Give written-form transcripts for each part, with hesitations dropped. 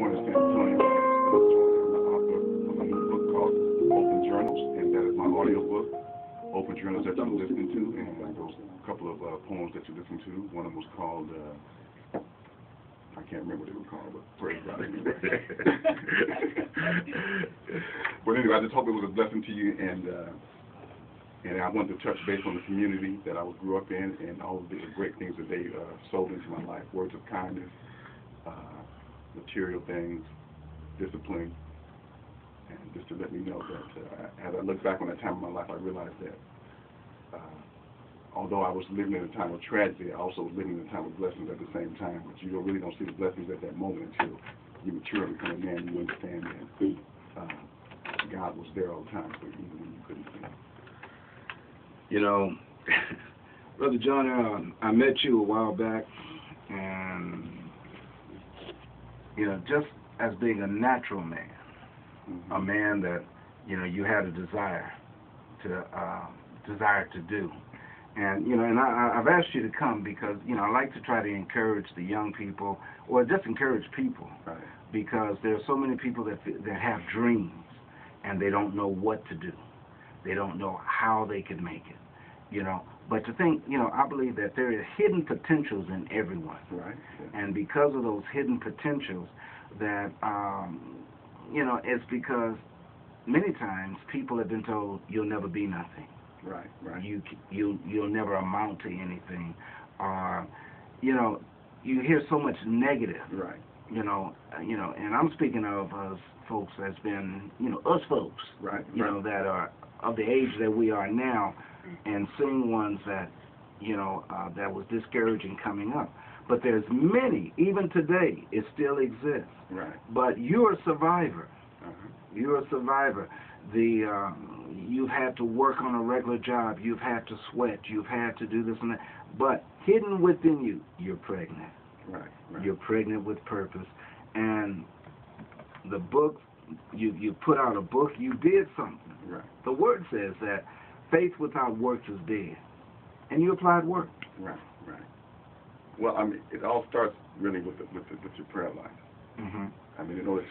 Joyner is Phillip Joyner. I'm the author of a new book called Open Journals, and that is my audio book, Open Journals, that you're listening to, and those couple of poems that you listen to. One of them was called, I can't remember what they were called, but praise God anyway. But anyway, I just hope it was a blessing to you, and I wanted to touch base on the community that I grew up in and all of the great things that they sold into my life. Words of kindness, material things, discipline, and just to let me know that as I look back on that time of my life, I realized that although I was living in a time of tragedy, I also was living in a time of blessings at the same time. But you really don't see the blessings at that moment until you mature and become a man. You understand that God was there all the time for you, even when you couldn't see Him. You know, Brother Joyner, I met you a while back, and, you know, just as being a natural man, a man that, you know, you had a desire to do. And, you know, and I've asked you to come because, you know, I like to try to encourage the young people, or just encourage people, right, because there are so many people that have dreams, and they don't know what to do. They don't know how they can make it, you know. But to think, you know, I believe that there are hidden potentials in everyone. Right. Yeah. And because of those hidden potentials, that, you know, it's because many times people have been told you'll never be nothing. Right, right. You'll never amount to anything. You know, you hear so much negative. Right. You know, and I'm speaking of us folks that's been, you know, us folks. Right. You know, that are of the age that we are now, and seeing ones that, you know, that was discouraging coming up. But there's many, even today, it still exists. Right. But you're a survivor. Uh-huh. You're a survivor. You've had to work on a regular job. You've had to sweat. You've had to do this and that. But hidden within you, you're pregnant. Right. Right. You're pregnant with purpose. And the book, you put out a book. You did something. Right. The word says that faith without works is dead, and you applied work. Right. Right. Well, I mean, it all starts really with your prayer life. Mm-hmm. I mean, in order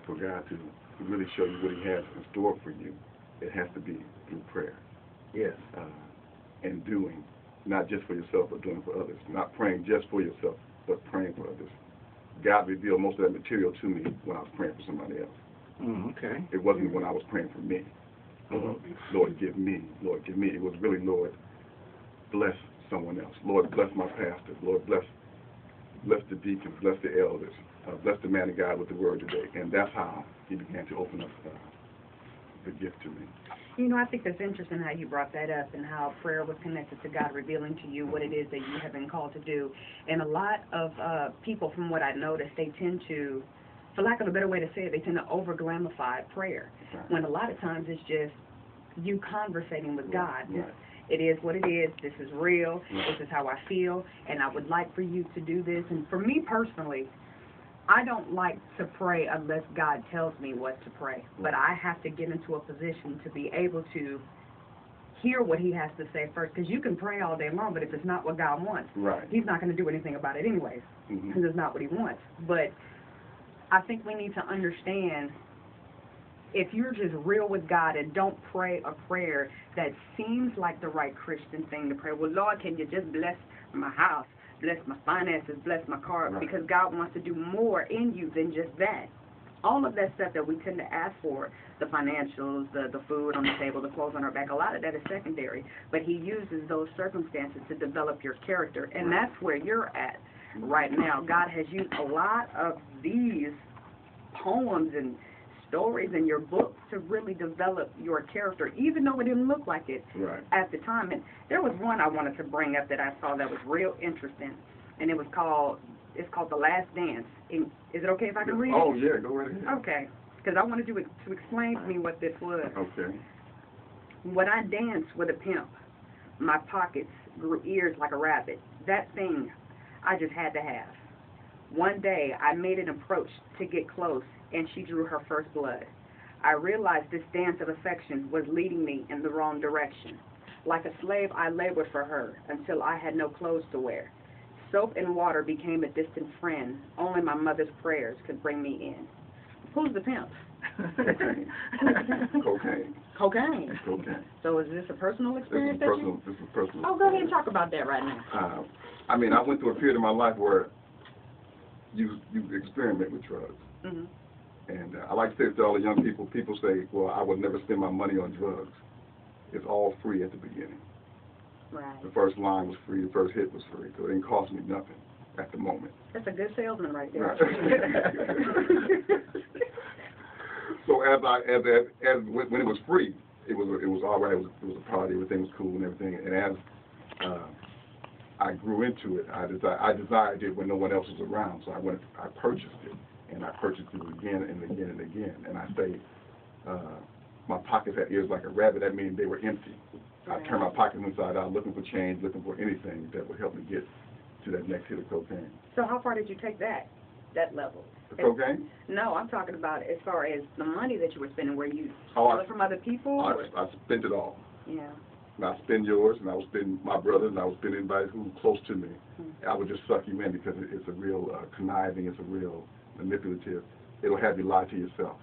for God to really show you what He has in store for you, it has to be through prayer. Yes. And doing, not just for yourself, but doing for others. Not praying just for yourself, but praying for others. God revealed most of that material to me when I was praying for somebody else. Okay. It wasn't when I was praying for me. Lord, give me. Lord, give me. It was really, Lord, bless someone else. Lord, bless my pastor. Lord, bless the deacons, bless the elders, bless the man of God with the word today. And that's how He began to open up the gift to me. You know, I think that's interesting how you brought that up and how prayer was connected to God revealing to you what it is that you have been called to do. And a lot of people, from what I noticed, they tend to, for lack of a better way to say it, they tend to over-glamify prayer. Right. When a lot of times it's just you conversating with God. Right. It is what it is. This is real. Right. This is how I feel. And I would like for you to do this. And for me personally, I don't like to pray unless God tells me what to pray. Right. But I have to get into a position to be able to hear what He has to say first. Because you can pray all day long, but if it's not what God wants, right, He's not going to do anything about it anyways. Because it's not what He wants. But I think we need to understand, if you're just real with God and don't pray a prayer that seems like the right Christian thing to pray, well, Lord, can you just bless my house, bless my finances, bless my car, right, because God wants to do more in you than just that. All of that stuff that we tend to ask for, the financials, the food on the table, the clothes on our back, a lot of that is secondary. But He uses those circumstances to develop your character, and right, that's where you're at right now. God has used a lot of these poems and stories in your book to really develop your character, even though it didn't look like it right, at the time. And there was one I wanted to bring up that I saw that was real interesting, and it's called The Last Dance. Is it okay if I can read it? Oh, yeah, go right ahead. Okay, because I wanted you to explain to me what this was. Okay. When I danced with a pimp, my pockets grew ears like a rabbit. That thing I just had to have. One day, I made an approach to get close, and she drew her first blood. I realized this dance of affection was leading me in the wrong direction. Like a slave, I labored for her until I had no clothes to wear. Soap and water became a distant friend. Only my mother's prayers could bring me in. Who's the pimp? Cocaine. Cocaine. Cocaine. Cocaine. So is this a personal experience? This is personal. Oh, go ahead and talk about that right now. I mean, I went through a period of my life where you experiment with drugs. Mm-hmm. And I like to say to all the young people, people say, well, I would never spend my money on drugs. It's all free at the beginning. Right. The first line was free, the first hit was free, so it didn't cost me nothing at the moment. That's a good salesman right there. Right. So when it was free, it was all right. It was a party, everything was cool and everything. And as I grew into it, I desired it when no one else was around. So I purchased it, and I purchased it again and again and again. And I say, my pockets had ears like a rabbit. That means they were empty. I turned my pockets inside out, looking for change, looking for anything that would help me get to that next hit of cocaine. So how far did you take that level? The cocaine? No, I'm talking about as far as the money that you were spending. Were you Oh, stealing from other people? I spent it all. Yeah. And I spend yours, and I would spend my brothers, and I would spend anybody who was close to me. Mm-hmm. I would just suck you in because it's a real conniving, it's a real manipulative. It'll have you lie to yourself.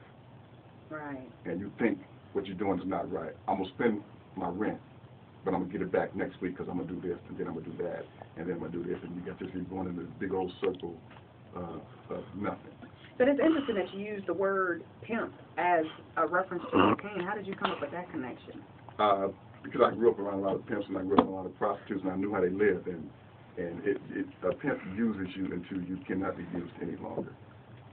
Right. And you think what you're doing is not right. I'm going to spend my rent, but I'm going to get it back next week because I'm going to do this, and then I'm going to do that, and then I'm going to do this, and you got this, you're going in this big old circle of nothing. But it's interesting that you use the word pimp as a reference to cocaine. How did you come up with that connection? Because I grew up around a lot of pimps, and I grew up around a lot of prostitutes, and I knew how they lived, and a pimp uses you until you cannot be used any longer.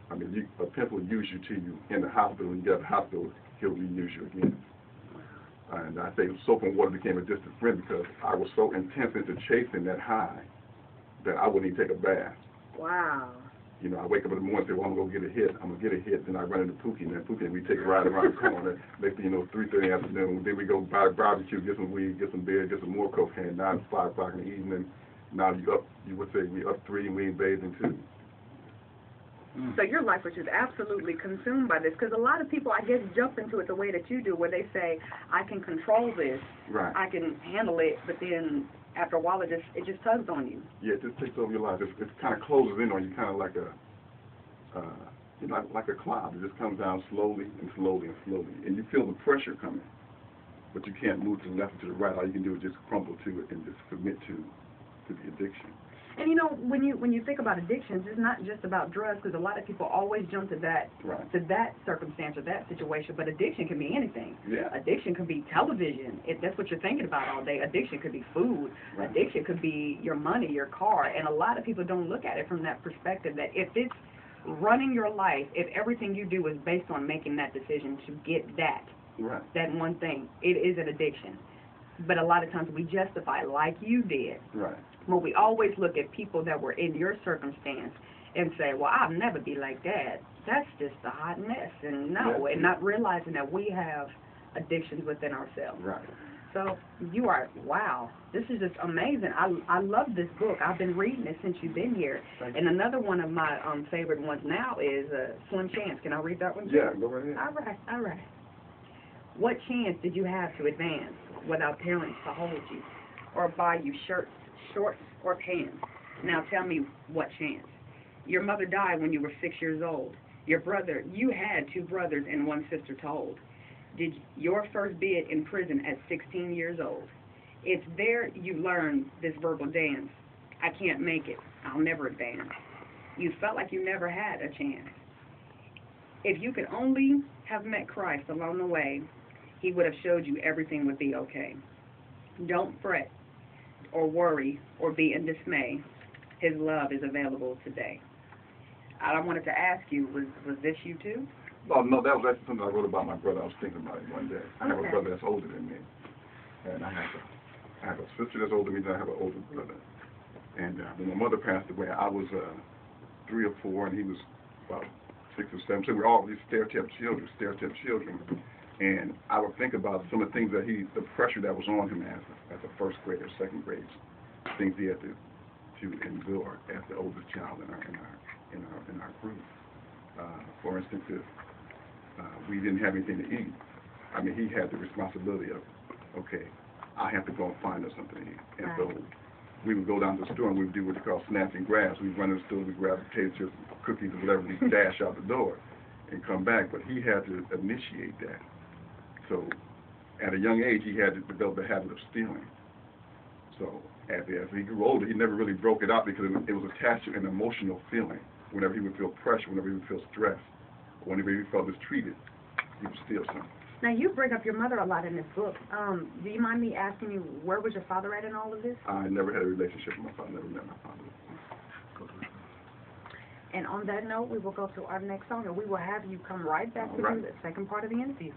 I mean, a pimp will use you till you in the hospital, and you get out of the hospital, he'll reuse you again. And I say soap and water became a distant friend because I was so intense into chasing that high that I wouldn't even take a bath. Wow. You know, I wake up in the morning and say, well, I'm going to go get a hit. I'm going to get a hit. Then I run into Pookie, and then Pookie and we take a ride around the corner. Next thing you know, 3:30 in the afternoon. Then we go buy a barbecue, get some weed, get some beer, get some more cocaine. Now it's 5 o'clock in the evening. Now you would say we up 3 and we in bathing 2. So your life was just absolutely consumed by this, because a lot of people, I guess, jump into it the way that you do, where they say, I can control this, right. I can handle it, but then after a while it just tugs on you. Yeah, it just takes over your life. It kind of closes in on you, kind of like like a cloud. It just comes down slowly and slowly and slowly, and you feel the pressure coming, but you can't move to the left or to the right. All you can do is just crumble to it and just submit to the addiction. And you know, when you think about addictions, it's not just about drugs, because a lot of people always jump to that circumstance or that situation. But addiction can be anything. Yeah. Addiction can be television, if that's what you're thinking about all day. Addiction could be food. Right. Addiction could be your money, your car. And a lot of people don't look at it from that perspective, that if it's running your life, if everything you do is based on making that decision to get that one thing, it is an addiction. But a lot of times we justify it like you did. Right. Well, we always look at people that were in your circumstance and say, well, I'll never be like that. That's just a hot mess. And no, and not realizing that we have addictions within ourselves. Right. So you are, wow, this is just amazing. I love this book. I've been reading it since you've been here. And another one of my favorite ones now is Slim Chance. Can I read that one? Yeah, go right ahead. All right. What chance did you have to advance without parents to hold you or buy you shirts, shorts, or pants? Now tell me, what chance? Your mother died when you were 6 years old. You had 2 brothers and 1 sister to hold. Did your first bid in prison at 16 years old. It's there you learned this verbal dance. I can't make it. I'll never advance. You felt like you never had a chance. If you could only have met Christ along the way, He would have showed you everything would be okay. Don't fret or worry or be in dismay. His love is available today. I wanted to ask you, was this you too? Oh, no, that was actually something I wrote about my brother. I was thinking about it one day. I have a brother that's older than me, and I have a sister that's older than me, and I have an older brother. And when my mother passed away, I was 3 or 4, and he was about 6 or 7. So we were all these stair-step children. And I would think about some of the things that the pressure that was on him as a first grade or second grade, things he had to endure as the oldest child in our group. For instance, if we didn't have anything to eat, I mean, he had the responsibility of, okay, I have to go and find us something to eat. And so we would go down to the store and we would do what they call snatching grass. We'd run in the store, we'd grab potato chips, cookies, or whatever, we'd dash out the door and come back. But he had to initiate that. So at a young age, he had to develop the habit of stealing. So as he grew older, he never really broke it out because it was attached to an emotional feeling. Whenever he would feel pressure, whenever he would feel stress, or whenever he felt mistreated, he would steal something. Now, you bring up your mother a lot in this book. Do you mind me asking you, where was your father at in all of this? I never had a relationship with my father, never met my father. And on that note, we will go to our next song, and we will have you come right back to do the second part of the interview.